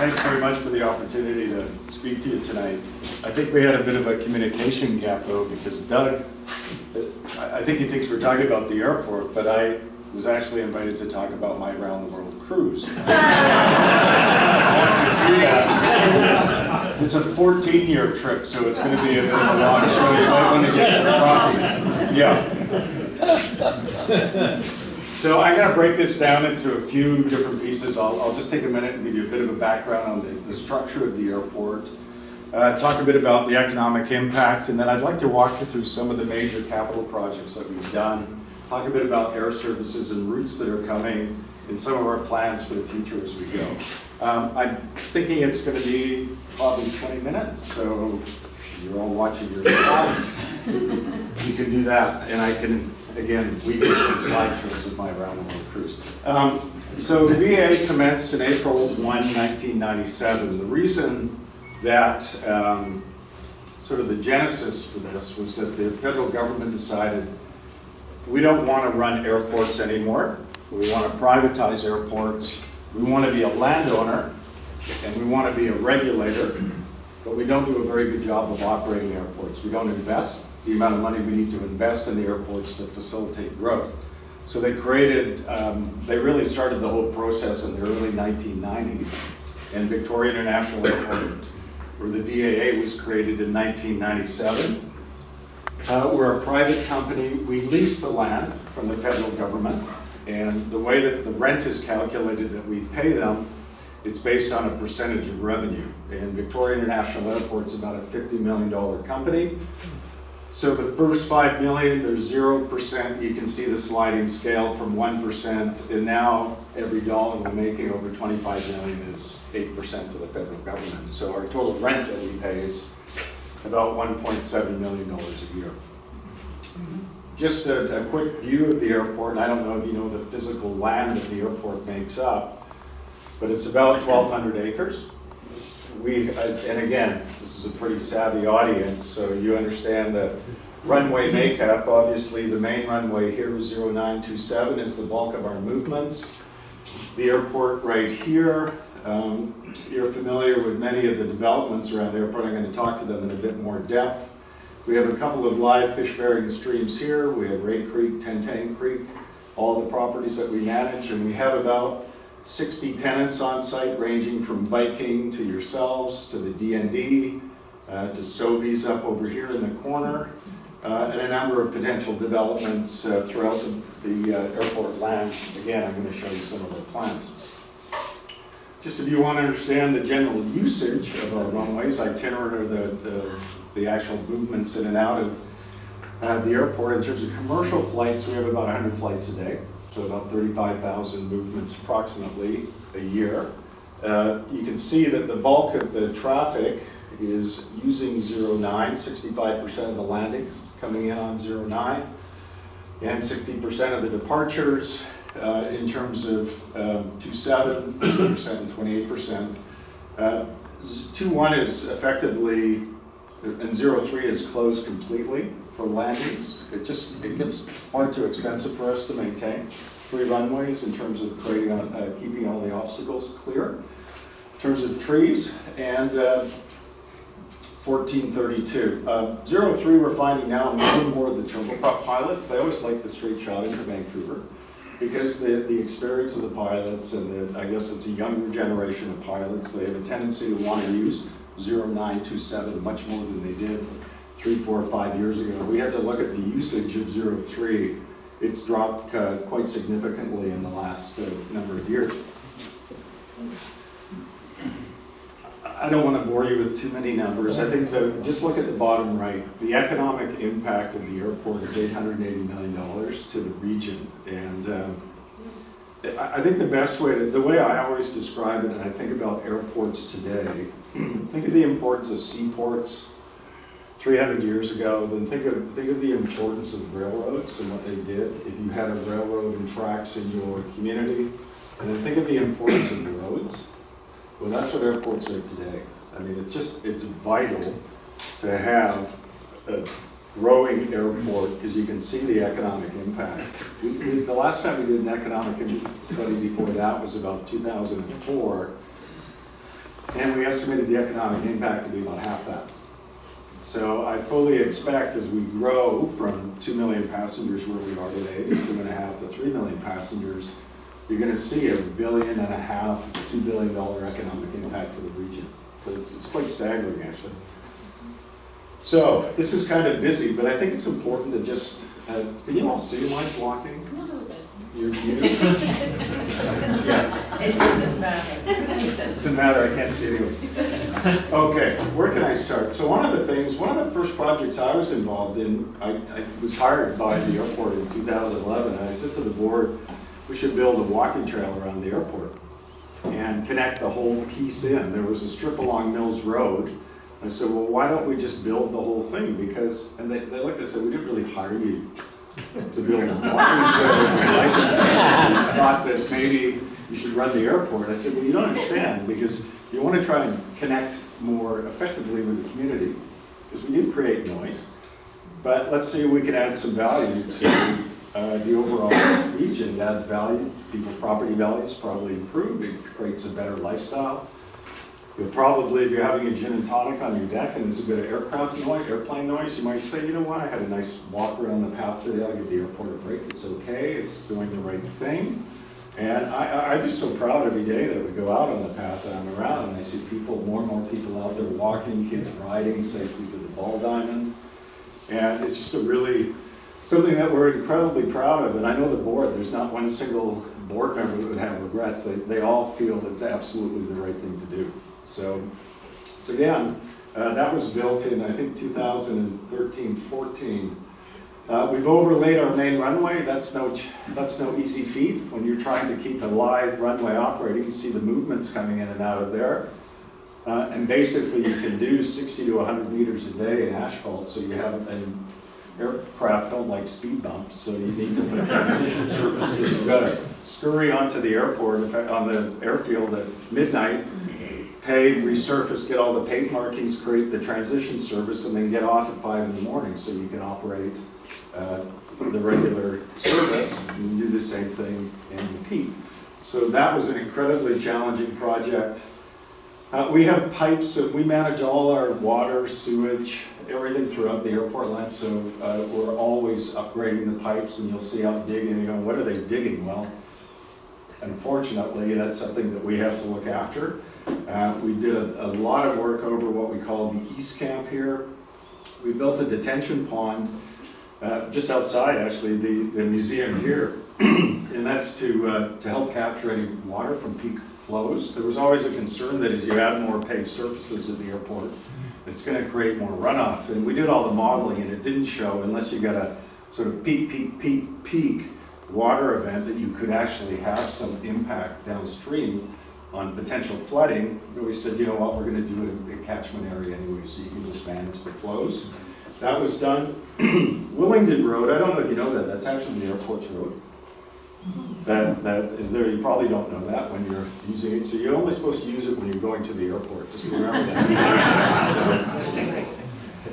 thanks very much for the opportunity to speak to you tonight. I think we had a bit of a communication gap though, because Doug, I think he thinks we're talking about the airport, but I was actually invited to talk about my round the world cruise. It's a 14-year trip, so it's going to be a bit of a long show. You might want to get some coffee. Yeah. So I'm going to break this down into a few different pieces. I'll just take a minute and give you a bit of a background on the structure of the airport, talk a bit about the economic impact, and then I'd like to walk you through some of the major capital projects that we've done, talk a bit about air services and routes that are coming, and some of our plans for the future as we go. I'm thinking it's going to be probably 20 minutes, so you're all watching your slides. You can do that, and I can, again, weave in some slideshows of my round the world cruise. So the VA commenced in April 1, 1997. The reason that sort of the genesis for this was that the federal government decided we don't want to run airports anymore. We want to privatize airports. We want to be a landowner, and we want to be a regulator, but we don't do a very good job of operating airports. We don't invest the amount of money we need to invest in the airports to facilitate growth. So they created, they really started the whole process in the early 1990s, and Victoria International Airport, or the VAA, was created in 1997. We're a private company. We lease the land from the federal government, and the way that the rent is calculated that we pay them, it's based on a percentage of revenue. And Victoria International Airport's about a $50 million company. So the first $5 million, there's 0%. You can see the sliding scale from 1%, and now every dollar we're making over 25 million is 8% to the federal government. So our total rent that we pay is about $1.7 million a year. Just a quick view of the airport, and I don't know if you know the physical land that the airport makes up, but it's about 1,200 acres. And again, this is a pretty savvy audience, so you understand the runway makeup. Obviously, the main runway here, 0927, is the bulk of our movements. The airport right here, you're familiar with many of the developments around the airport. I'm going to talk to them in a bit more depth. We have a couple of live fish-bearing streams here. We have Ray Creek, Tentang Creek, all the properties that we manage, and we have about 60 tenants on site, ranging from Viking to yourselves, to the DND, to Sobeys up over here in the corner, and a number of potential developments throughout the airport lands. Again, I'm going to show you some of our plans. Just if you want to understand the general usage of our runways, itinerary, the actual movements in and out of the airport. In terms of commercial flights, we have about 100 flights a day. So about 35,000 movements approximately a year. You can see that the bulk of the traffic is using 09, 65% of the landings coming in on 09, and 60% of the departures in terms of 27, 30%, and 28%. 21 is effectively, and 03 is closed completely for landings. It gets far too expensive for us to maintain 3 runways in terms of keeping all the obstacles clear. In terms of trees, and 1432. 03, we're finding now more and more of the turboprop pilots, they always like the straight shot into Vancouver because the experience of the pilots, and I guess it's a younger generation of pilots, they have a tendency to want to use 0927 much more than they did 3, 4, 5 years ago. We had to look at the usage of 03. It's dropped quite significantly in the last number of years. I don't want to bore you with too many numbers. I think just look at the bottom right. The economic impact of the airport is $880 million to the region. And I think the best way the way I always describe it, and I think about airports today, think of the importance of seaports 300 years ago, then think of the importance of railroads and what they did if you had a railroad and tracks in your community, and then think of the importance of the roads. Well, that's what airports are today. I mean, it's vital to have a growing airport because you can see the economic impact. The last time we did an economic study before that was about 2004. and we estimated the economic impact to be about half that. So I fully expect as we grow from 2 million passengers where we are today to 2.5 to 3 million passengers, you're going to see $1.5 billion, $2 billion economic impact for the region. So it's quite staggering, actually. So this is kind of busy, but I think it's important to just, can you all see my walking? You're yeah. It doesn't matter. It doesn't matter, I can't see anyways. Okay, where can I start? So one of the first projects I was involved in, I was hired by the airport in 2011, and I said to the board, we should build a walking trail around the airport and connect the whole piece in. There was a strip along Mills Road. I said, well, why don't we just build the whole thing? Because, and they looked and said, we didn't really hire you to build a walking trail. I thought that maybe you should run the airport. I said, well, you don't understand, because you want to try and connect more effectively with the community, because we do create noise. But let's see if we can add some value to the overall region. It adds value. People's property values probably improve. It creates a better lifestyle. You'll probably, if you're having a gin and tonic on your deck and there's a bit of aircraft noise, airplane noise, you might say, you know what, I had a nice walk around the path today, I'll give the airport a break, it's okay, it's doing the right thing. And I'm just so proud every day that we go out on the path that I'm around and I see people, more and more people out there walking, kids riding safely to the ball diamond. And it's just a really, something that we're incredibly proud of. And I know the board, there's not one single board member that would have regrets. They all feel it's absolutely the right thing to do. So again, that was built in, I think, 2013-14. We've overlaid our main runway. That's no easy feat. When you're trying to keep a live runway operating, you see the movements coming in and out of there. And basically, you can do 60 to 100 meters a day in asphalt. So you have, and aircraft don't like speed bumps, so you need to put transition surfaces. You've got to scurry onto the airport, in fact, on the airfield at midnight, pave, resurface, get all the paint markings, create the transition service, and then get off at 5 in the morning so you can operate the regular service and do the same thing in the peak. So that was an incredibly challenging project. We have pipes, so we manage all our water, sewage, everything throughout the airport line, so we're always upgrading the pipes, and you'll see out digging, you know, what are they digging? Well, unfortunately, that's something that we have to look after. We did a lot of work over what we call the East Camp here. We built a detention pond just outside, actually, the museum here, and that's to help capture any water from peak flows. There was always a concern that as you add more paved surfaces at the airport, it's going to create more runoff. And we did all the modeling, and it didn't show, unless you got a sort of peak water event, that you could actually have some impact downstream on potential flooding. We said, you know what, we're going to do it in a catchment area anyway, so you can just manage the flows. That was done. Willingdon Road, I don't know if you know that, that's actually the airport's road. That is there, you probably don't know that when you're using it, so you're only supposed to use it when you're going to the airport, just remember that.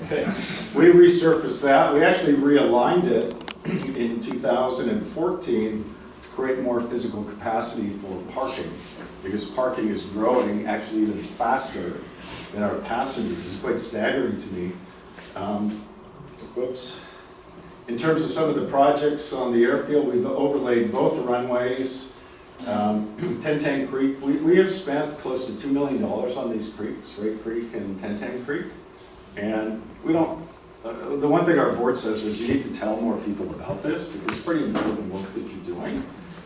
So, we resurfaced that, we actually realigned it in 2014 to create more physical capacity for parking, because parking is growing actually even faster than our passengers. It's quite staggering to me. Whoops. In terms of some of the projects on the airfield, we've overlaid both the runways. 1010 Creek, we have spent close to $2 million on these creeks, Ray Creek and 1010 Creek. And we don't, the one thing our board says is you need to tell more people about this, because it's pretty important work that you're doing.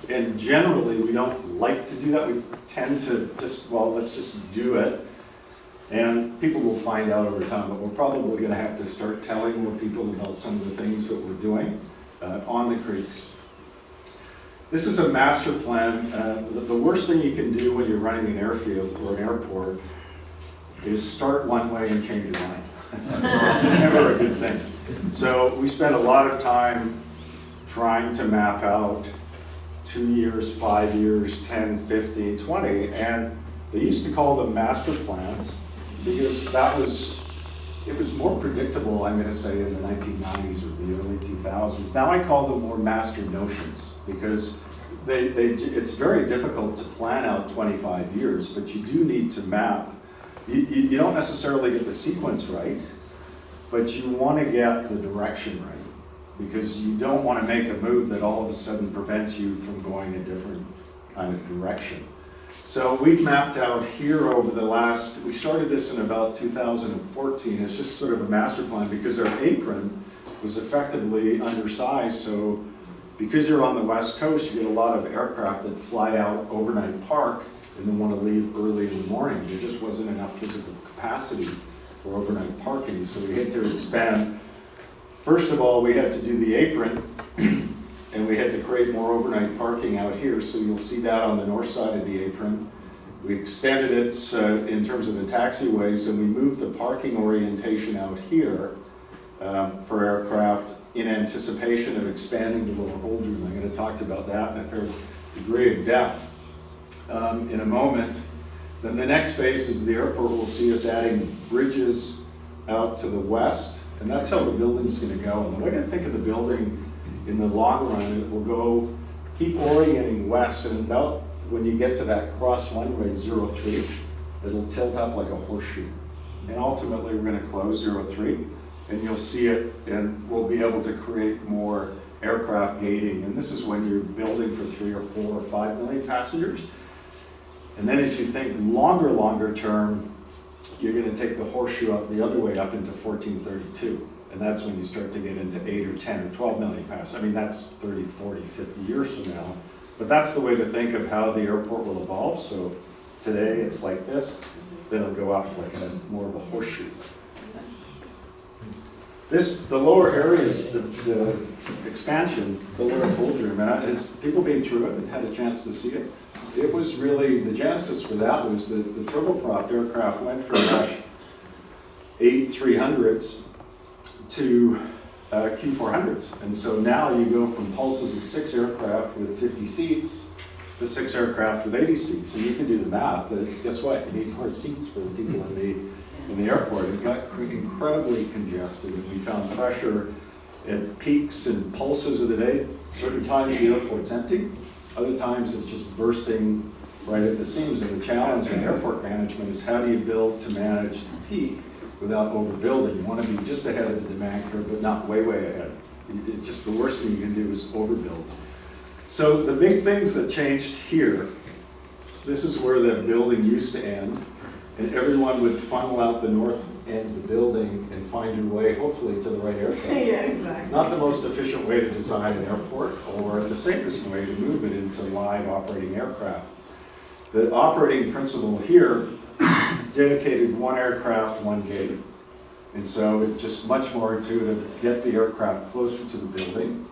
And generally, we don't like to do that. We tend to just, well, let's just do it. And people will find out over time, but we're probably going to have to start telling more people about some of the things that we're doing on the creeks. This is a master plan. The worst thing you can do when you're running an airfield or an airport is start one way and change your mind. It's never a good thing. So we spent a lot of time trying to map out 2 years, 5 years, 10, 15, 20, and they used to call them master plans, because it was more predictable, I'm going to say, in the 1990s or the early 2000s. Now I call them more master notions, because it's very difficult to plan out 25 years, but you do need to map you don't necessarily get the sequence right, but you want to get the direction right, because you don't want to make a move that all of a sudden prevents you from going a different kind of direction. So we've mapped out here over the last, we started this in about 2014, it's just sort of a master plan because our apron was effectively undersized. So because you're on the West Coast, you get a lot of aircraft that fly out overnight park and then want to leave early in the morning. There just wasn't enough physical capacity for overnight parking, so we had to expand. First of all, we had to do the apron, and we had to create more overnight parking out here, so you'll see that on the north side of the apron. We extended it in terms of the taxiways, and we moved the parking orientation out here for aircraft in anticipation of expanding the lower hold room. I'm going to talk about that in a fair degree of depth in a moment. Then the next phase is the airport. We'll see us adding bridges out to the west, and that's how the building's going to go. And the way to think of the building in the long run, it will go, keep orienting west, and about when you get to that cross runway 03, it'll tilt up like a horseshoe. And ultimately, we're going to close 03, and you'll see it, and we'll be able to create more aircraft gating. And this is when you're building for 3 or 4 or 5 million passengers. And then as you think longer term, you're going to take the horseshoe out the other way up into 1432. And that's when you start to get into 8 or 10 or 12 million passengers. I mean, that's 30, 40, 50 years from now. But that's the way to think of how the airport will evolve. So today it's like this, then it'll go up like more of a horseshoe. The lower areas, the expansion, the lower hold room, and has people been through it and had a chance to see it? It was really, the genesis for that was that the turboprop aircraft went from Dash 8-300s to Q400s. And so now you go from pulses of 6 aircraft with 50 seats to 6 aircraft with 80 seats. And you can do the math, but guess what? You need more seats for the people in the airport. It got incredibly congested, and we found pressure at peaks and pulses of the day. Certain times the airport's empty. Other times it's just bursting right at the seams. And the challenge in airport management is how do you build to manage the peak without overbuilding? You want to be just ahead of the demand curve, but not way ahead. It's just the worst thing you can do is overbuild. So the big things that changed here, this is where the building used to end, and everyone would funnel out the north end of the building and find your way, hopefully, to the right aircraft. Yeah, exactly. Not the most efficient way to design an airport, or the safest way to move it into live operating aircraft. The operating principle here dedicated 1 aircraft, 1 gate. And so it's just much more intuitive to get the aircraft closer to the building.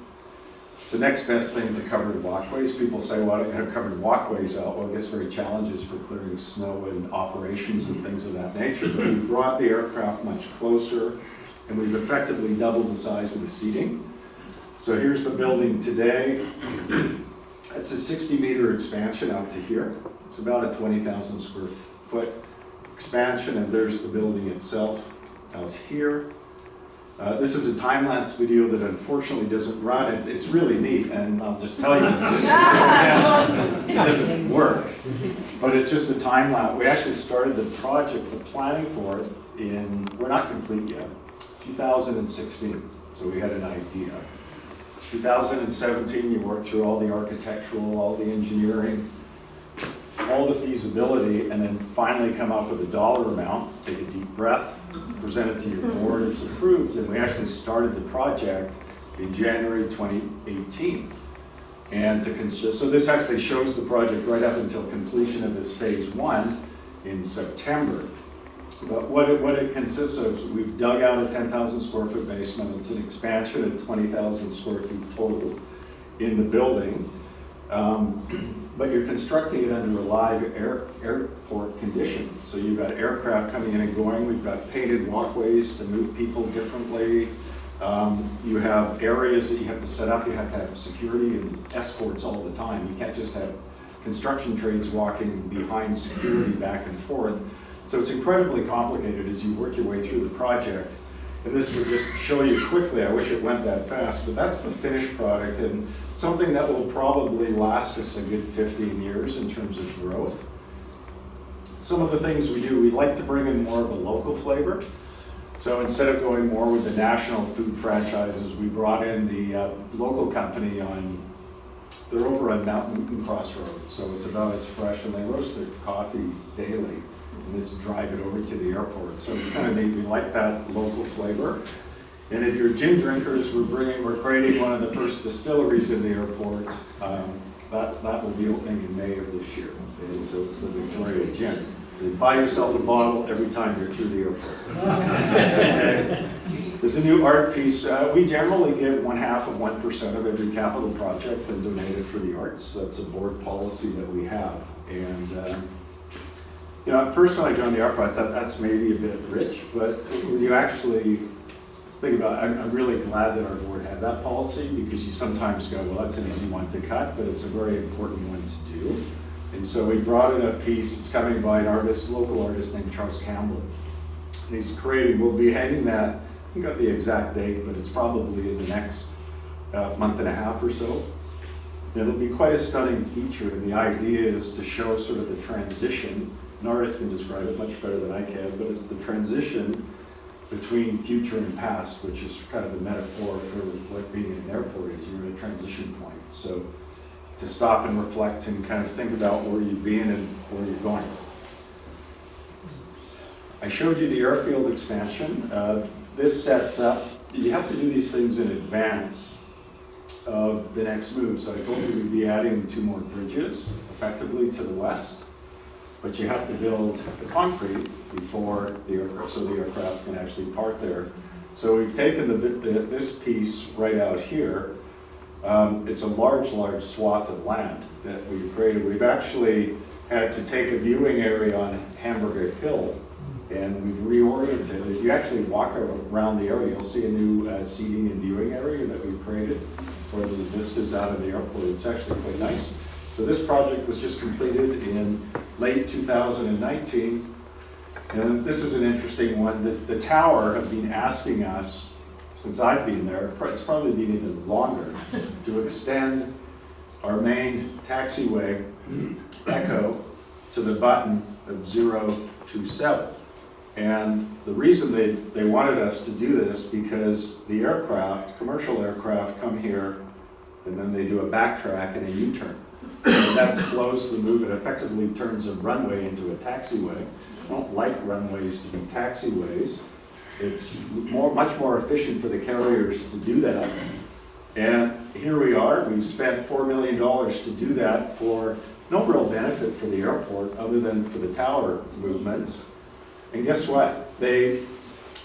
It's the next best thing to covered walkways. People say, well, I don't have covered walkways out. Well, it gets very challenges for clearing snow and operations and things of that nature. But we brought the aircraft much closer, and we've effectively doubled the size of the seating. So here's the building today. It's a 60-meter expansion out to here. It's about a 20,000 square foot expansion, and there's the building itself out here. This is a time-lapse video that unfortunately doesn't run. It's really neat, and I'll just tell you, it doesn't work, but it's just a time-lapse. We actually started the project, the planning for it, we're not complete yet, 2016, so we had an idea. 2017, you work through all the architectural, all the engineering, all the feasibility, and then finally come up with a dollar amount, take a deep breath, present it to your board, it's approved, and we actually started the project in January 2018. And so this actually shows the project right up until completion of this phase 1 in September. But what it consists of, we've dug out a 10,000 square foot basement. It's an expansion of 20,000 square feet total in the building. But you're constructing it under a live airport condition. So you've got aircraft coming in and going. We've got painted walkways to move people differently. You have areas that you have to set up. You have to have security and escorts all the time. You can't just have construction trades walking behind security back and forth. So it's incredibly complicated as you work your way through the project. And this would just show you quickly, I wish it went that fast, but that's the finished product, and something that will probably last us a good 15 years in terms of growth. some of the things we do, we like to bring in more of a local flavor. So instead of going more with the national food franchises, we brought in the local company they're over on Mount Newton Crossroads, so it's about as fresh, and they roast their coffee daily, and they just drive it over to the airport. So it's kind of neat, we like that local flavor. And if you're gin drinkers, we're creating one of the first distilleries in the airport. That will be opening in May of this year, and so it's the Victoria Gin. So you buy yourself a bottle every time you're through the airport. Okay. There's a new art piece. We generally give 0.5% of every capital project and donate it for the arts. That's a board policy that we have. And you know, at first when I joined the art project, I thought that's maybe a bit rich, but when you actually think about it, I'm really glad that our board had that policy, because you sometimes go, well, that's an easy one to cut, but it's a very important one to do. And so we brought in a piece, it's coming by an artist, local artist named Charles Campbell. And he's creating, we'll be hanging that, I got the exact date, but it's probably in the next month and a half or so. It'll be quite a stunning feature, and the idea is to show sort of the transition. An artist can describe it much better than I can, but it's the transition between future and past, which is kind of the metaphor for what being in an airport is. You're at a transition point. So to stop and reflect and kind of think about where you've been and where you're going. I showed you the airfield expansion. This sets up, you have to do these things in advance of the next move. So I told you we'd be adding 2 more bridges effectively to the west, but you have to build the concrete before the aircraft, so the aircraft can actually park there. So we've taken this piece right out here. It's a large swath of land that we've created. We've actually had to take a viewing area on Hamburger Hill, and we've reoriented. If you actually walk around the area, you'll see a new seating and viewing area that we've created for the vistas out of the airport. It's actually quite nice. So this project was just completed in late 2019. And this is an interesting one. The tower have been asking us, since I've been there, it's probably been even longer, to extend our main taxiway, Echo, to the button of 027. And the reason they wanted us to do this, because the aircraft, commercial aircraft, come here and then they do a backtrack and a U-turn. And that slows the move. It effectively turns a runway into a taxiway. I don't like runways to be taxiways. It's much more efficient for the carriers to do that. And here we are. We've spent $4 million to do that for no real benefit for the airport other than for the tower movements. And guess what? They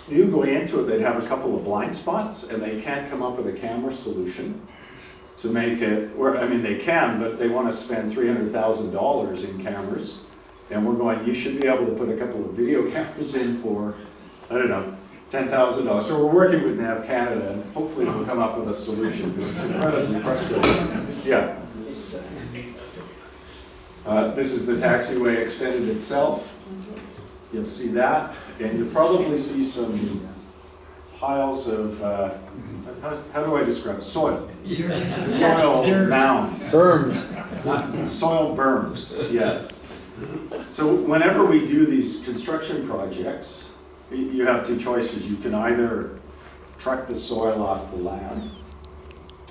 knew going into it they'd have a couple of blind spots, and they can't come up with a camera solution to make it, I mean they can, but they want to spend $300,000 in cameras. And we're going, you should be able to put a couple of video cameras in for, I don't know, $10,000. So we're working with Nav Canada, and hopefully we'll come up with a solution, because it's incredibly frustrating. Yeah. This is the taxiway extended itself. You'll see that, and you'll probably see some piles of, how do I describe it? Soil. Soil mounds. Berms. Soil berms, yes. So whenever we do these construction projects, you have 2 choices. You can either truck the soil off the land,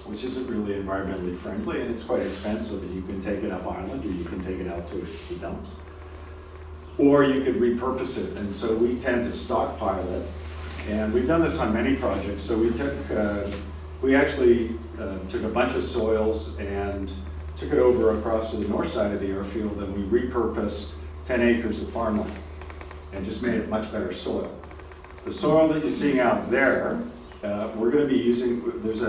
which isn't really environmentally friendly, and it's quite expensive, and you can take it up island, or you can take it out to the dumps. Or you could repurpose it, and so we tend to stockpile it. And we've done this on many projects. So we actually took a bunch of soils and took it over across to the north side of the airfield, and we repurposed 10 acres of farmland and just made it much better soil. The soil that you're seeing out there, we're going to be using, there's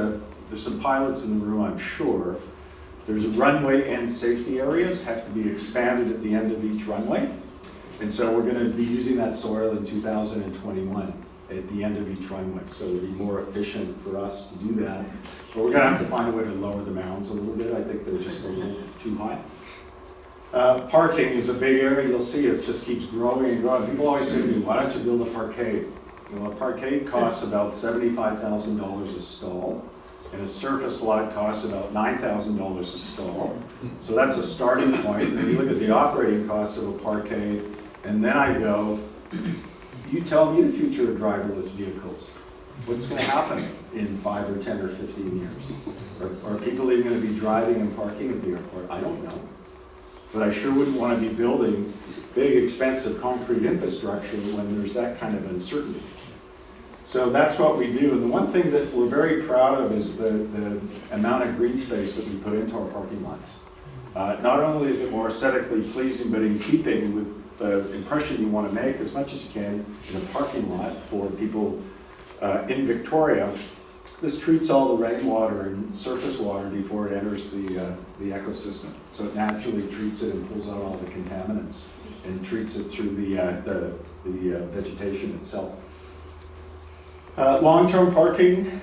some pilots in the room, I'm sure. There's runway and safety areas have to be expanded at the end of each runway. And so we're going to be using that soil in 2021 at the end of each runway. So it'll be more efficient for us to do that. But we're going to have to find a way to lower the mounds a little bit. I think they're just a little too high. Parking is a big area. You'll see it just keeps growing and growing. People always say to me, why don't you build a parkade? Well, a parkade costs about $75,000 a stall, and a surface lot costs about $9,000 a stall. So that's a starting point. And you look at the operating cost of a parkade, And then I go, you tell me the future of driverless vehicles. What's going to happen in 5 or 10 or 15 years? Are people even going to be driving and parking at the airport? I don't know. But I sure wouldn't want to be building big, expensive concrete infrastructure when there's that kind of uncertainty. So that's what we do. And the one thing that we're very proud of is the amount of green space that we put into our parking lots. Not only is it more aesthetically pleasing, but in keeping with the impression you want to make as much as you can in a parking lot for people in Victoria. This treats all the rainwater and surface water before it enters the ecosystem. So it naturally treats it and pulls out all the contaminants and treats it through the vegetation itself. Long-term parking,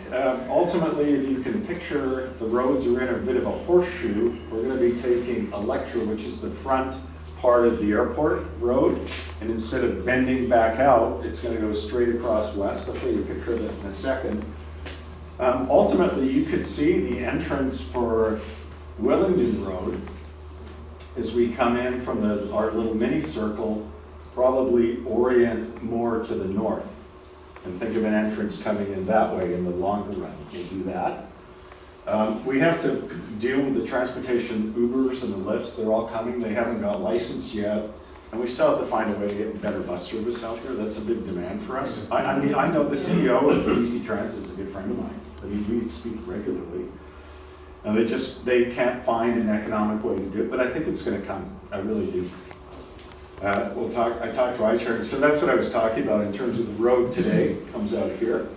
ultimately, if you can picture the roads are in a bit of a horseshoe, we're going to be taking Electra, which is the front part of the airport road, and instead of bending back out, it's going to go straight across west. I'll show you a picture of it in a second. Ultimately, you could see the entrance for Willingdon Road as we come in from our little mini circle, probably orient more to the north. And think of an entrance coming in that way in the longer run. We'll do that. We have to deal with the transportation Ubers and the Lyfts. They're all coming. They haven't got licensed yet. And we still have to find a way to get better bus service out here. That's a big demand for us. I mean, I know the CEO of BC Transit is a good friend of mine. I mean, we speak regularly. And they can't find an economic way to do it, but I think it's going to come. I really do. I talked to iSharing, so that's what I was talking about in terms of the road today. Comes out here.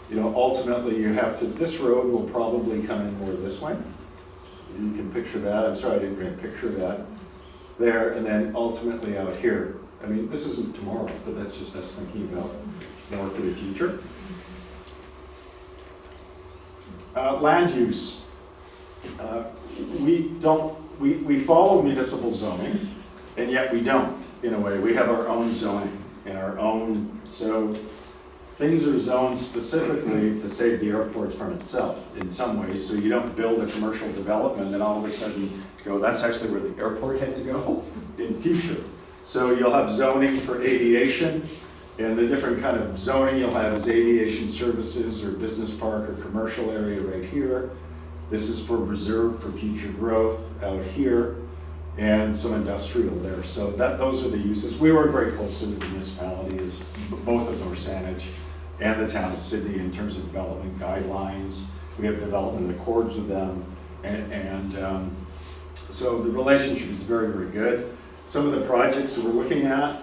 You know, ultimately you have to, this road will probably come in more this way. You can picture that. I'm sorry I didn't bring a picture of that. There, and then ultimately out here. I mean, this isn't tomorrow, but that's just us thinking about more for the future. Land use. We follow municipal zoning, and yet we don't, in a way. We have our own zoning and our own, so things are zoned specifically to save the airport from itself in some ways, so you don't build a commercial development and all of a sudden go, that's actually where the airport had to go in future. So you'll have zoning for aviation, and the different kind of zoning you'll have is aviation services or business park or commercial area right here. This is for reserve for future growth out here, and some industrial there. So those are the uses. We work very closely with the municipality, as both of North Saanich and the town of Sydney in terms of development guidelines. We have development accords with them, and so the relationship is very, very good. Some of the projects that we're looking at,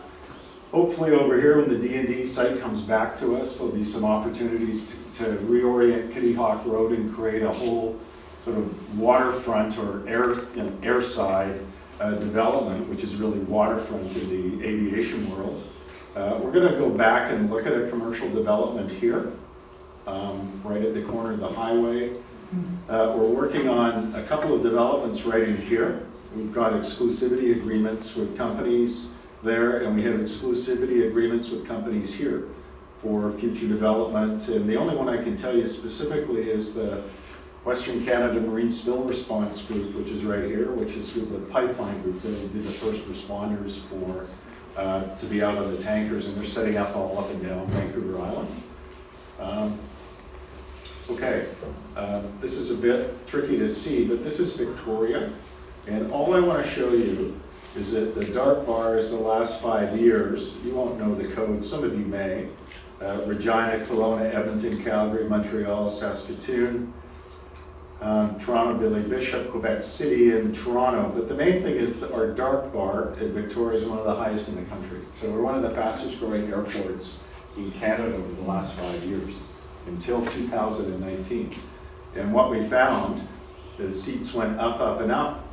hopefully over here when the D&D site comes back to us, there'll be some opportunities to reorient Kitty Hawk Road and create a whole sort of waterfront or airside development, which is really waterfront in the aviation world. We're going to go back and look at a commercial development here, right at the corner of the highway. We're working on a couple of developments right in here. We've got exclusivity agreements with companies there, and we have exclusivity agreements with companies here for future development. And the only one I can tell you specifically is the Western Canada Marine Spill Response Group, which is right here, which is with the pipeline group that will be the first responders for to be out on the tankers, and they're setting up all up and down Vancouver Island. This is a bit tricky to see, but this is Victoria, and all I want to show you is that the dark bar is the last 5 years. You won't know the code, some of you may. Regina, Kelowna, Edmonton, Calgary, Montreal, Saskatoon, Toronto, Billy Bishop, Quebec City, and Toronto. But the main thing is that our dark bar at Victoria is one of the highest in the country. So we're one of the fastest growing airports in Canada over the last 5 years, until 2019. And what we found, the seats went up, up, and up.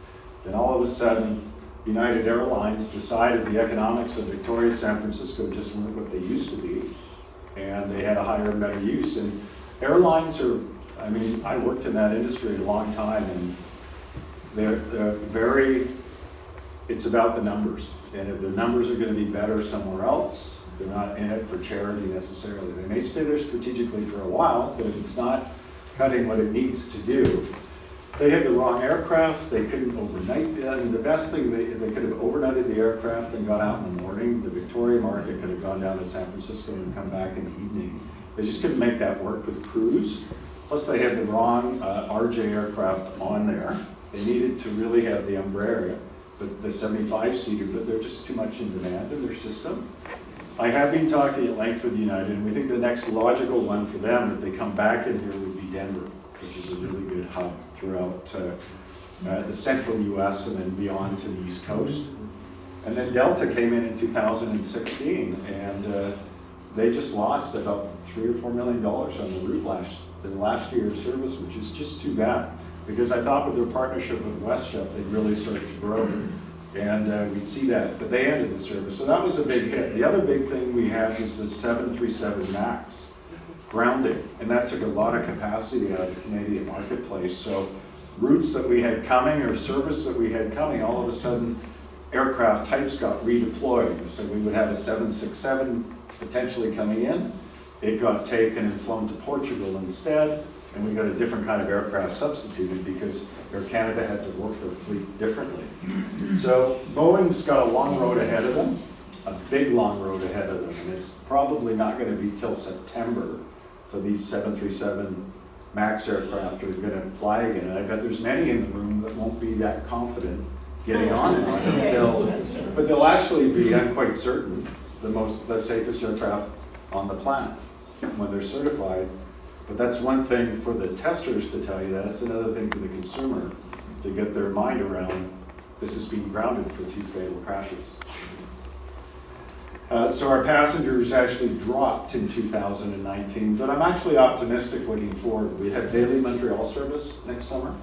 Then all of a sudden, United Airlines decided the economics of Victoria, San Francisco just weren't what they used to be. And they had a higher and better use. And airlines are, I mean, I worked in that industry a long time, and they're very, it's about the numbers. And if the numbers are going to be better somewhere else, they're not in it for charity necessarily. They may stay there strategically for a while, but if it's not cutting what it needs to do, They had the wrong aircraft, they couldn't overnight. I mean, the best thing, they could have overnighted the aircraft and got out in the morning. The Victoria market could have gone down to San Francisco and come back in the evening. They just couldn't make that work with crews. Plus they had the wrong RJ aircraft on there. They needed to really have the Embraer, but the 75-seater, but they're just too much in demand in their system. I have been talking at length with United, and we think the next logical one for them, if they come back in here, would be Denver, which is a really good hub throughout the central US and then beyond to the East Coast. And then Delta came in 2016, and they just lost about $3 or $4 million on the route last year's service, which is just too bad. Because I thought with their partnership with WestJet, they'd really start to grow, and we'd see that, but they ended the service. So that was a big hit. The other big thing we had was the 737 MAX grounding, and that took a lot of capacity out of the Canadian marketplace. So routes that we had coming or service that we had coming, all of a sudden aircraft types got redeployed. So we would have a 767 potentially coming in. It got taken and flown to Portugal instead, and we got a different kind of aircraft substituted because Air Canada had to work their fleet differently. So Boeing's got a long road ahead of them, a big long road ahead of them, and it's probably not going to be till September till these 737 MAX aircraft are going to fly again. And I bet there's many in the room that won't be that confident getting on it until, but they'll actually be, I'm quite certain, the safest aircraft on the planet when they're certified. But that's one thing for the testers to tell you that. It's another thing for the consumer to get their mind around this is being grounded for 2 fatal crashes. So our passengers actually dropped in 2019, but I'm actually optimistic looking forward. We have daily Montreal service next summer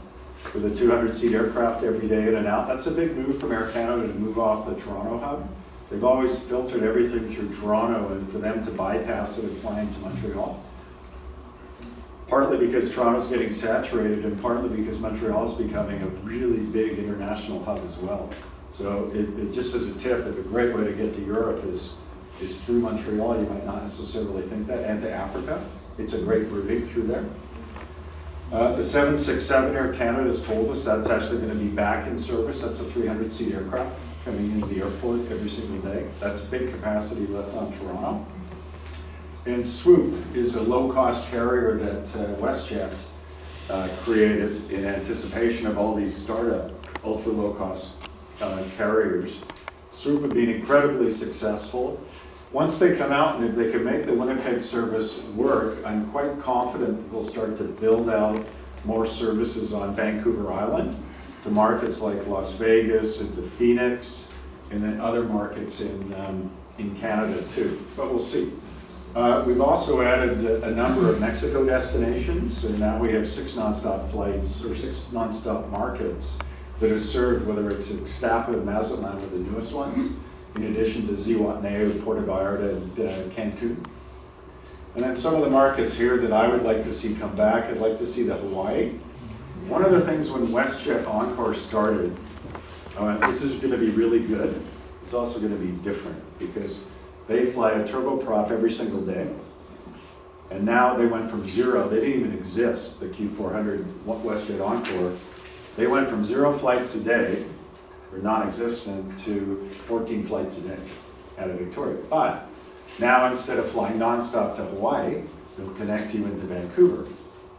with a 200-seat aircraft every day in and out. That's a big move from Air Canada to move off the Toronto hub. They've always filtered everything through Toronto, and for them to bypass it and fly into Montreal. Partly because Toronto's getting saturated, and partly because Montreal is becoming a really big international hub as well. So it just as a tip, if a great way to get to Europe is through Montreal. You might not necessarily think that, and to Africa. It's a great routing through there. The 767 Air Canada has told us that's actually going to be back in service. That's a 300-seat aircraft coming into the airport every single day. That's big capacity left on Toronto. And Swoop is a low-cost carrier that WestJet created in anticipation of all these startup ultra-low-cost carriers. Swoop have been incredibly successful. Once they come out, and if they can make the Winnipeg service work, I'm quite confident they'll start to build out more services on Vancouver Island to markets like Las Vegas and to Phoenix, and then other markets in Canada too, but we'll see. We've also added a number of Mexico destinations, and now we have 6 nonstop flights, or 6 nonstop markets that are served, whether it's Ixtapa and Mazatlan are the newest ones, in addition to Zihuatanejo, Puerto Vallarta, and Cancun. And then some of the markets here that I would like to see come back, I'd like to see the Hawaii. One of the things when WestJet Encore started, this is going to be really good. It's also going to be different because they fly a turboprop every single day. And now they went from 0, they didn't even exist, the Q400 WestJet Encore. They went from 0 flights a day, or non-existent, to 14 flights a day out of Victoria. But now instead of flying nonstop to Hawaii, they'll connect you into Vancouver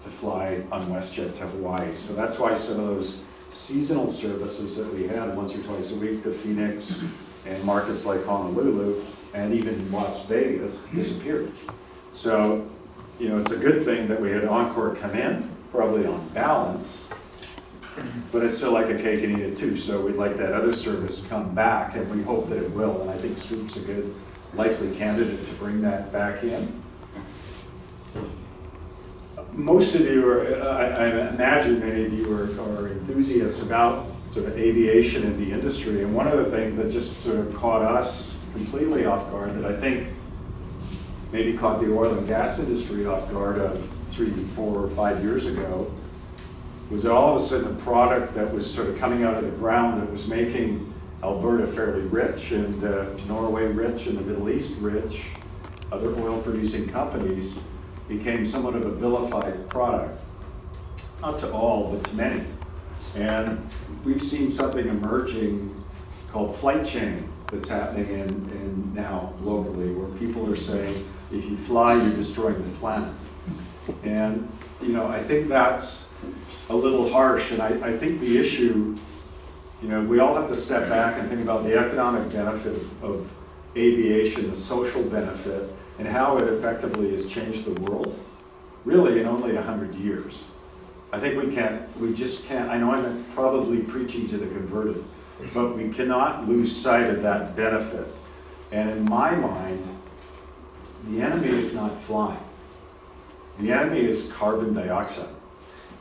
to fly on WestJet to Hawaii. So that's why some of those seasonal services that we had once or twice a week to Phoenix and markets like Honolulu and even Las Vegas disappeared. So, you know, it's a good thing that we had Encore come in, probably on balance, but it's still like a cake and eat it too. So we'd like that other service come back, and we hope that it will. And I think Swoop's a good likely candidate to bring that back in. Most of you are, I imagine many of you are enthusiasts about sort of aviation in the industry. And one of the things that just sort of caught us completely off guard, that I think maybe caught the oil and gas industry off guard 3, 4, or 5 years ago, was that all of a sudden a product that was sort of coming out of the ground that was making Alberta fairly rich and Norway rich and the Middle East rich, other oil producing companies, became somewhat of a vilified product. Not to all, but to many. And we've seen something emerging called flight shaming that's happening in now globally, where people are saying, if you fly, you're destroying the planet. And I think that's a little harsh, and I think the issue, we all have to step back and think about the economic benefit of aviation, the social benefit, and how it effectively has changed the world, really in only 100 years. I think we just can't, I know I'm probably preaching to the converted, but we cannot lose sight of that benefit. And in my mind, the enemy is not flying. The enemy is carbon dioxide.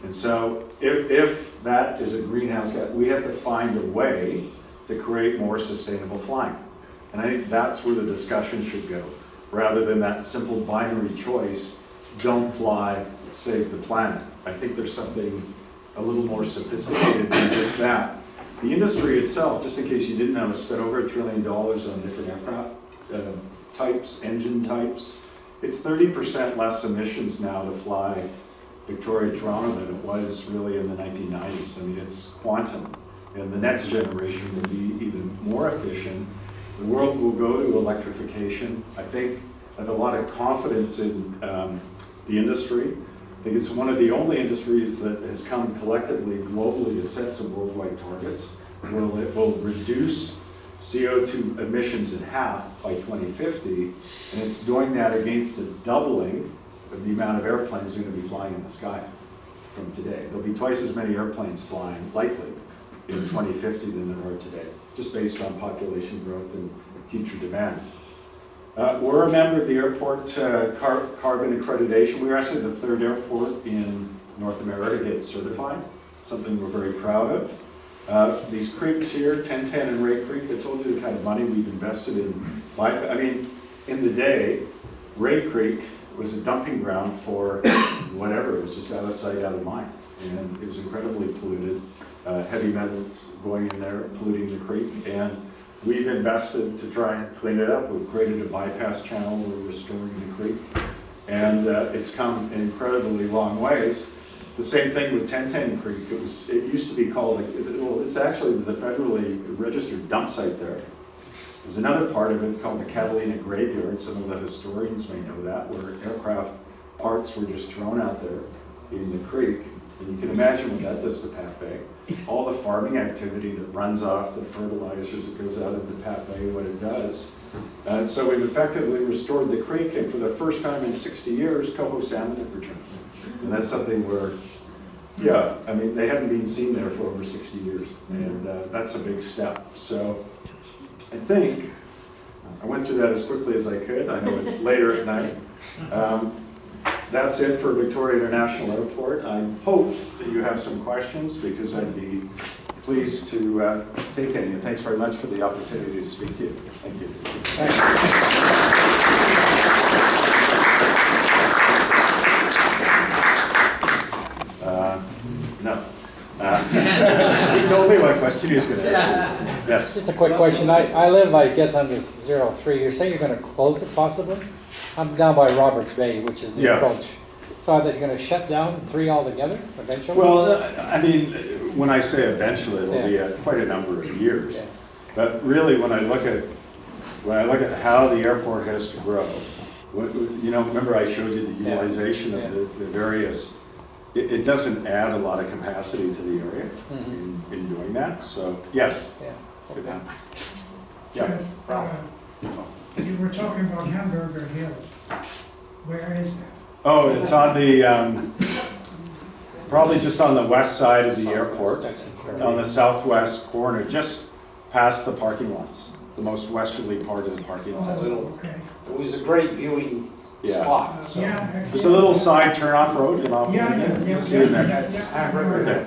And so if that is a greenhouse gas, we have to find a way to create more sustainable flying. And I think that's where the discussion should go, rather than that simple binary choice, don't fly, save the planet. I think there's something a little more sophisticated than just that. The industry itself, just in case you didn't know, has spent over $1 trillion on different aircraft types, engine types. It's 30% less emissions now to fly Victoria-Toronto than it was really in the 1990s. I mean, it's quantum. And the next generation will be even more efficient. The world will go to electrification. I have a lot of confidence in the industry. I think it's one of the only industries that has come collectively, globally, to set some worldwide targets. It will reduce CO2 emissions in half by 2050, and it's doing that against a doubling of the amount of airplanes going to be flying in the sky from today. There'll be twice as many airplanes flying, likely, in 2050 than there are today, just based on population growth and future demand. We're a member of the airport carbon accreditation. We were actually the 3rd airport in North America to get certified, something we're very proud of. These creeks here, 1010 and Ray Creek, I told you the kind of money we've invested in. In the day, Ray Creek was a dumping ground for whatever. It was just out of sight, out of mind. And it was incredibly polluted. Heavy metals going in there, polluting the creek. And we've invested to try and clean it up. We've created a bypass channel. We're restoring the creek. And it's come an incredibly long ways. The same thing with 1010 Creek. It used to be called, there's a federally registered dump site there. There's another part of it, it's called the Catalina Graveyard. Some of the historians may know that, where aircraft parts were just thrown out there in the creek. And you can imagine what that does to Pat Bay. All the farming activity that runs off the fertilizers that goes out into Pat Bay, what it does. So we've effectively restored the creek, and for the first time in 60 years, coho salmon have returned. And that's something where, they haven't been seen there for over 60 years. And that's a big step. So I think, I went through that as quickly as I could. I know it's later at night. That's it for Victoria International Airport. I hope that you have some questions, because I'd be pleased to take any. And thanks very much for the opportunity to speak to you. Thank you. Thank you. No. He told me what question he was going to ask me. Yes. Just a quick question. I live, I guess, under 03. You're saying you're going to close it possibly? I'm down by Roberts Bay, which is the approach. So are they going to shut down 3 altogether eventually? Well, when I say eventually, it'll be quite a number of years. Yeah. But really, when I look at how the airport has to grow, remember I showed you the utilization of the various. It doesn't add a lot of capacity to the area in doing that. So yes. Yeah. Okay. You were talking about Hamburger Hill. Where is that? Oh, it's on the, probably just on the west side of the airport, on the southwest corner, just past the parking lots, the most westerly part of the parking lots. Okay. It was a great viewing spot. So. There's a little side turn-off road and off. Yeah. See it there. Right there.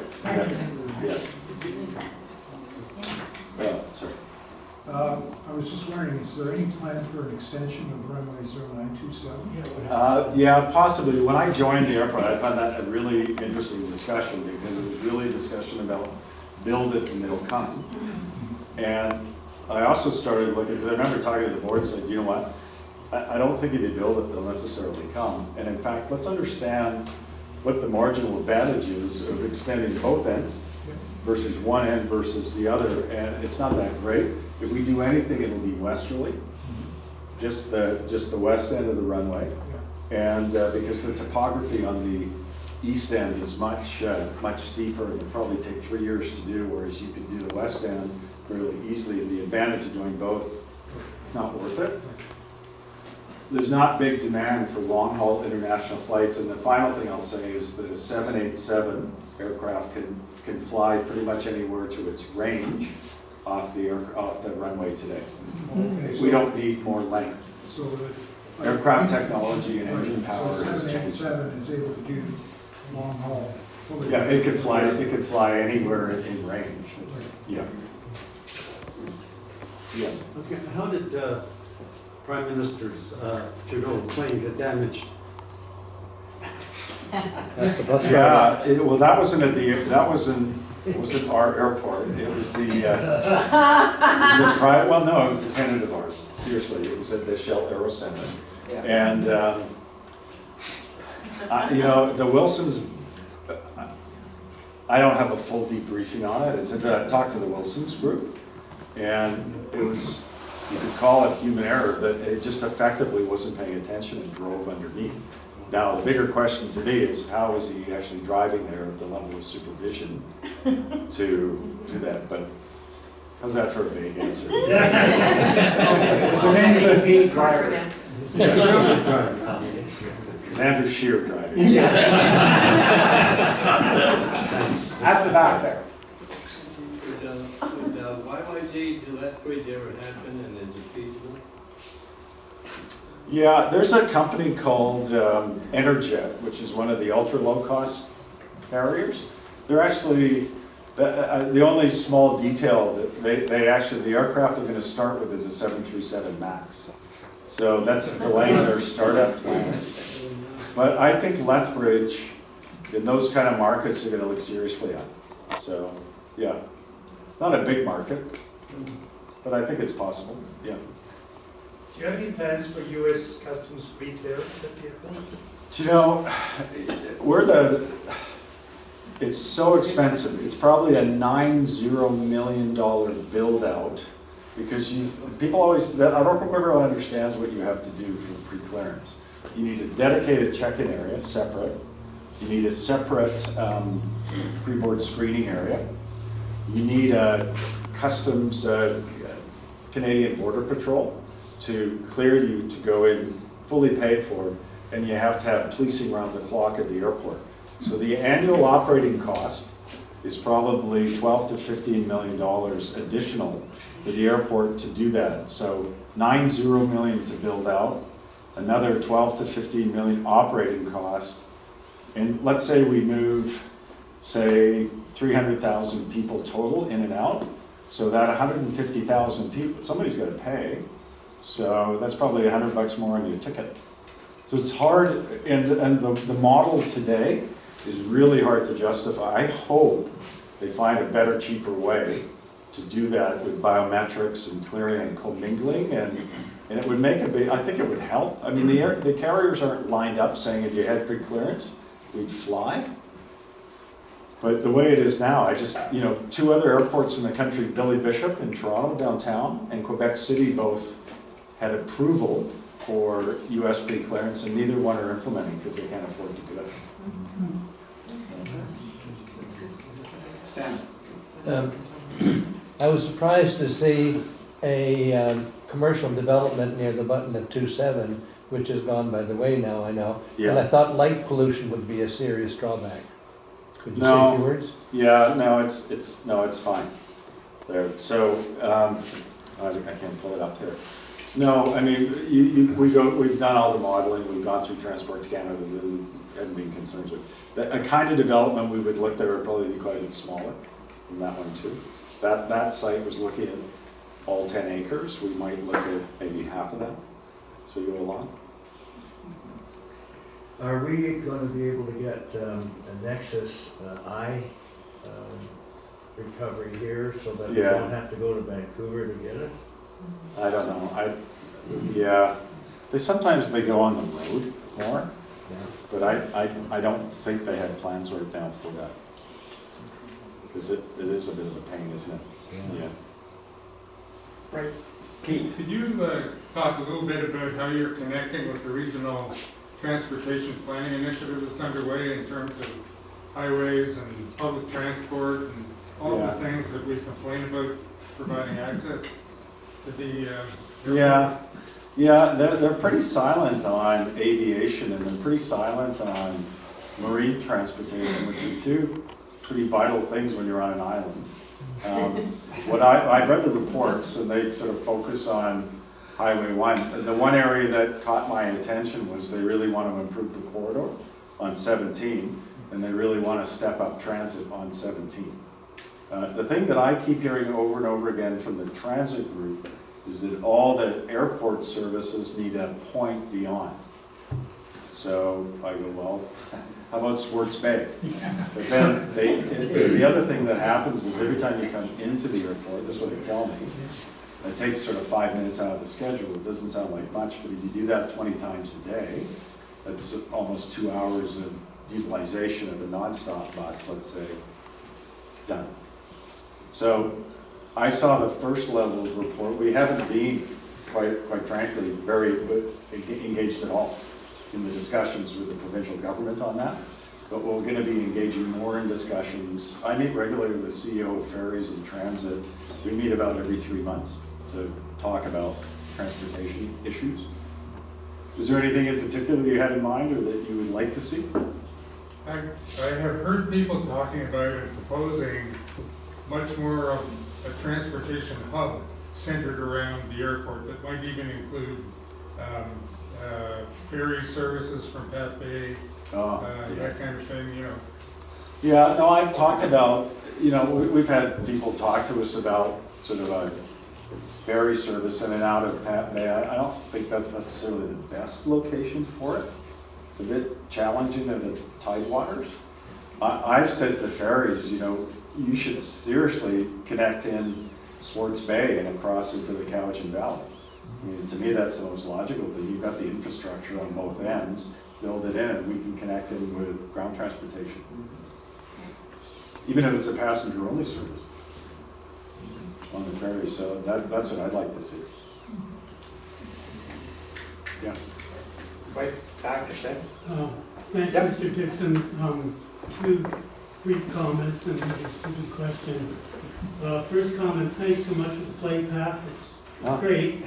Sorry. I was just wondering, is there any plan for an extension of runway 0927? Yeah, possibly. When I joined the airport, I found that a really interesting discussion, because it was really a discussion about build it and they'll come. And I also started looking, because I remember talking to the board and said, you know what, I don't think if you build it, they'll necessarily come. And in fact, let's understand what the marginal advantage is of extending both ends. versus one end versus the other, and it's not that great. If we do anything, it'll be westerly, just the west end of the runway. And because the topography on the east end is much steeper, it'll probably take 3 years to do, whereas you could do the west end fairly easily. And the advantage of doing both, it's not worth it. There's not big demand for long-haul international flights, and the final thing I'll say is that a 787 aircraft can fly pretty much anywhere to its range off the runway today. Okay, We don't need more length. So Aircraft technology and engine power So has changed. 787 is able to do long haul. fully- Yeah, it could fly anywhere in range. Yeah. Yes. Okay, how did Prime Minister's Trudeau plane get damaged? That's the bus driver. Yeah, well, that wasn't it wasn't our airport. It was the private, well, no, it was a tenant of ours. Seriously, it was at the Shell Aero Center. And, you know, the Wilsons, I don't have a full debriefing on it. I talked to the Wilsons group, and it was, you could call it human error, but it just effectively wasn't paying attention and drove underneath. Now, the bigger question to me is, how was he actually driving there at the level of supervision to do that? But how's that for a vague answer? It's an MVP driver. Andrew Shear driving. At the back there. Would YYJ to Lethbridge ever happen, and is it feasible? Yeah, there's a company called Enerjet, which is one of the ultra low-cost carriers. They're actually, the only small detail that they actually, the aircraft they're going to start with is a 737 MAX. So that's delaying their startup plans. But I think Lethbridge, in those kind of markets, they're going to look seriously at. So, yeah, not a big market, but I think it's possible, yeah. Do you have any plans for US Customs pre-clearance at the airport? Do you know, it's so expensive. It's probably a $90 million build out because people always, I don't think everyone understands what you have to do for pre-clearance. You need a dedicated check-in area, separate. You need a separate pre-board screening area. You need a customs Canadian Border Patrol to clear you to go in fully paid for, and you have to have policing around the clock at the airport. So the annual operating cost is probably $12 to $15 million additional for the airport to do that. So $90 million to build out, another 12 to 15 million operating cost. And let's say we move, say, 300,000 people total in and out. So that 150,000 people, somebody's got to pay. So that's probably $100 more on your ticket. So it's hard, and the model today is really hard to justify. I hope they find a better, cheaper way to do that with biometrics and clearing and commingling, and it would make a big, I think it would help. I mean, the carriers aren't lined up saying if you had pre-clearance, we'd fly. But the way it is now, you know, two other airports in the country, Billy Bishop in Toronto downtown and Quebec City, both had approval for US pre-clearance, and neither one are implementing because they can't afford to do it. Stan. I was surprised to see a commercial development near the button at 27, which has gone by the way now, I know. And I Yeah. thought light pollution would be a serious drawback. Could you say No. a few words? Yeah, no, it's fine. There, so I can't pull it up here. No, I mean, we've done all the modeling. We've gone through Transport Canada and haven't been concerned with a kind of development we would look there would probably be quite a bit smaller than that one too. That site was looking at all 10 acres. We might look at maybe half of that. So you go along. Are we going to be able to get a Nexus recovery here so that we Yeah. don't have to go to Vancouver to get it? I don't know. Yeah. Sometimes they go on the road more, Yeah. but I don't think they have plans right now for that. because it is a bit of a pain, isn't it? Yeah. Right. Keith? Could you talk a little bit about how you're connecting with the regional transportation planning initiative that's underway in terms of highways and public transport and all the things that we complain about providing access to the they're pretty silent on aviation, and they're pretty silent on marine transportation, which are two pretty vital things when you're on an island. I've read the reports, and they sort of focus on Highway 1. And the one area that caught my attention was they really want to improve the corridor on 17, and they really want to step up transit on 17. The thing that I keep hearing over and over again from the transit group is that all the airport services need a point beyond. So I go, well, how about Swartz Bay? But then the other thing that happens is every time you come into the airport, this is what they tell me, it takes sort of 5 minutes out of the schedule. It doesn't sound like much, but if you do that 20 times a day, that's almost 2 hours of utilization of a nonstop bus, let's say, done. So I saw the first level of report. We haven't been, quite frankly, very engaged at all in the discussions with the provincial government on that. But we're going to be engaging more in discussions. I meet regularly with the CEO of Ferries and Transit. We meet about every 3 months to talk about transportation issues. Is there anything in particular you had in mind or that you would like to see? I have heard people talking about and proposing much more of a transportation hub centered around the airport that might even include ferry services from Pat Bay, that kind of thing, you know. Yeah, no, I've talked about, you know, we've had people talk to us about sort of a ferry service in and out of Pat Bay. I don't think that's necessarily the best location for it. It's a bit challenging in the tidewaters. I've said to ferries, you know, you should seriously connect in Swartz Bay and across into the Cowichan Valley. I mean, to me, that's the most logical thing. You've got the infrastructure on both ends, build it in, and we can connect in with ground transportation. Even if it's a passenger-only service on the ferry. So that's what I'd like to see. Yeah. Right, Dr. Sid? Thanks, Yep. Mr. Dickson. Two brief comments and a stupid question. First comment, thanks so much for the flight path. It's great.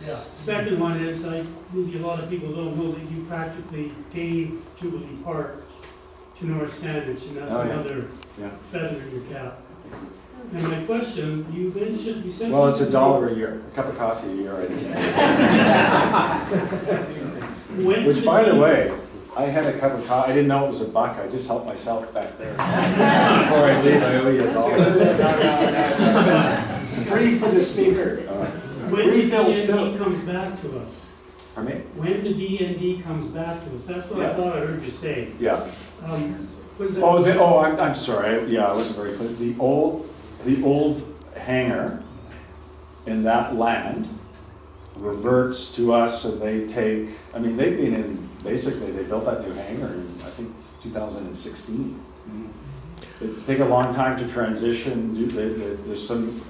Yeah. Second one is, maybe a lot of people don't know that you practically gave Jubilee Park to North Sandwich, and that's another feather in your cap. And my question, you mentioned, you said... Well, it's $1 a year, a cup of coffee a year, I think. Which, by the way, I had a cup of coffee, I didn't know it was $1, I just helped myself back there. Before I leave, I owe you $1. Free for the speaker. When the DND comes back to us. Pardon me? When the DND comes back to us, that's what I thought I heard you say. Yeah. What is that? I'm sorry, I wasn't very clear. The old hangar in that land reverts to us, and they take, I mean, they've been in, basically, they built that new hangar in, I think it's 2016. It take a long time to transition. There's some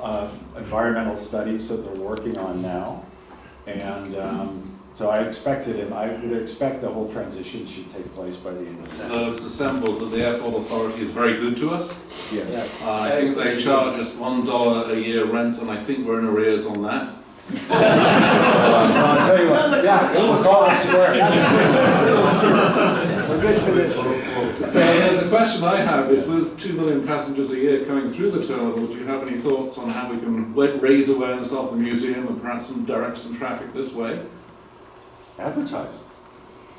environmental studies that they're working on now. And so I would expect the whole transition should take place by the end of the day. So it's assembled that the airport authority is very good to us. Yes. I think they charge us $1 a year rent, and I think we're in arrears on that. I'll tell you what, we'll call it square. We're good for this. So the question I have is, with 2 million passengers a year coming through the terminal, do you have any thoughts on how we can raise awareness of the museum and perhaps direct some traffic this way? Advertise.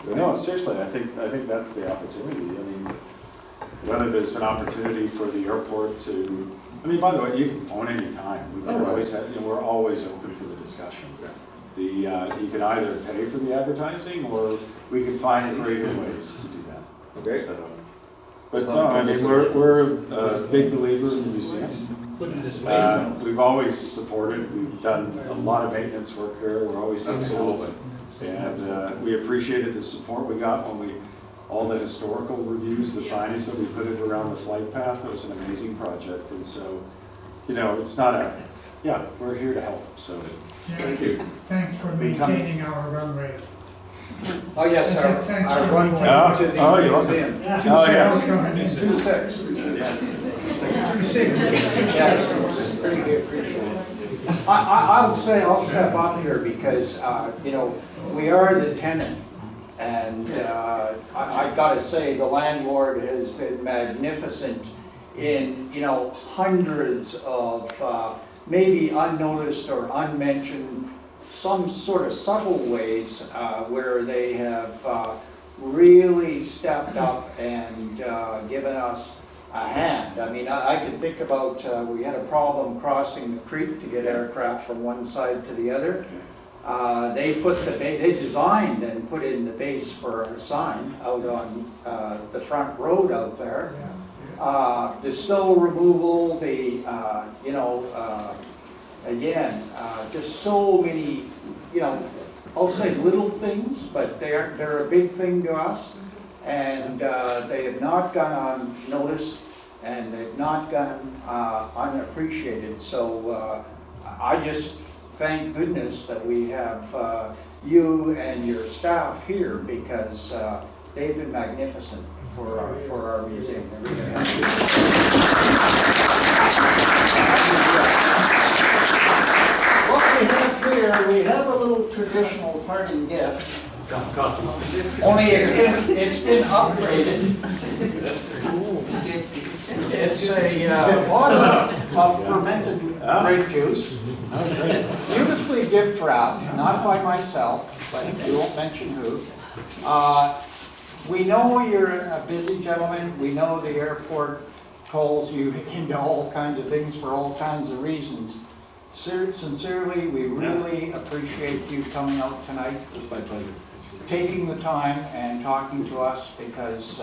No, seriously, I think that's the opportunity. I mean, whether there's an opportunity for the airport to, I mean, by the way, you can phone anytime. We can always have, we're always open for the discussion. You can either pay for the advertising, or we can find creative ways to do that. Okay. So, but no, I mean, we're a big believer in the museum. We've always supported. We've done a lot of maintenance work here. We're always absolutely. And we appreciated the support we got when we all the historical reviews, the signage that we put in around the flight path. It was an amazing project. And so, you know, it's not a, yeah, we're here to help, so. Thank you. Thanks for maintaining our runway. Oh, yes, Thanks for our runway Oh, to the oh, you're welcome. museum. Oh, yes. 2-6. Yeah. 2-6. Yes, pretty good, appreciate it. I'll step up here because, you know, we are the tenant. And I gotta say, the landlord has been magnificent in, you know, hundreds of maybe unnoticed or unmentioned, some sort of subtle ways where they have really stepped up and given us a hand. I mean, I could think about, we had a problem crossing the creek to get aircraft from one side to the other. They designed and put in the base for a sign out on the front road out there. The snow removal, you know, again, just so many, you know, I'll say little things, but they're a big thing to us. And they have not gone unnoticed, and they've not gone unappreciated. So I just thank goodness that we have you and your staff here, because they've been magnificent for our museum. They really have. What we have here, we have a little traditional parting gift. Only it's been upgraded. It's a bottle of fermented grape juice. Beautifully gift wrapped, not by myself, but we won't mention who. We know you're a busy gentleman. We know the airport calls you into all kinds of things for all kinds of reasons. Sincerely, we really appreciate you coming out tonight. It's my pleasure. Taking the time and talking to us, because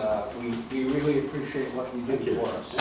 we really appreciate what you did for us.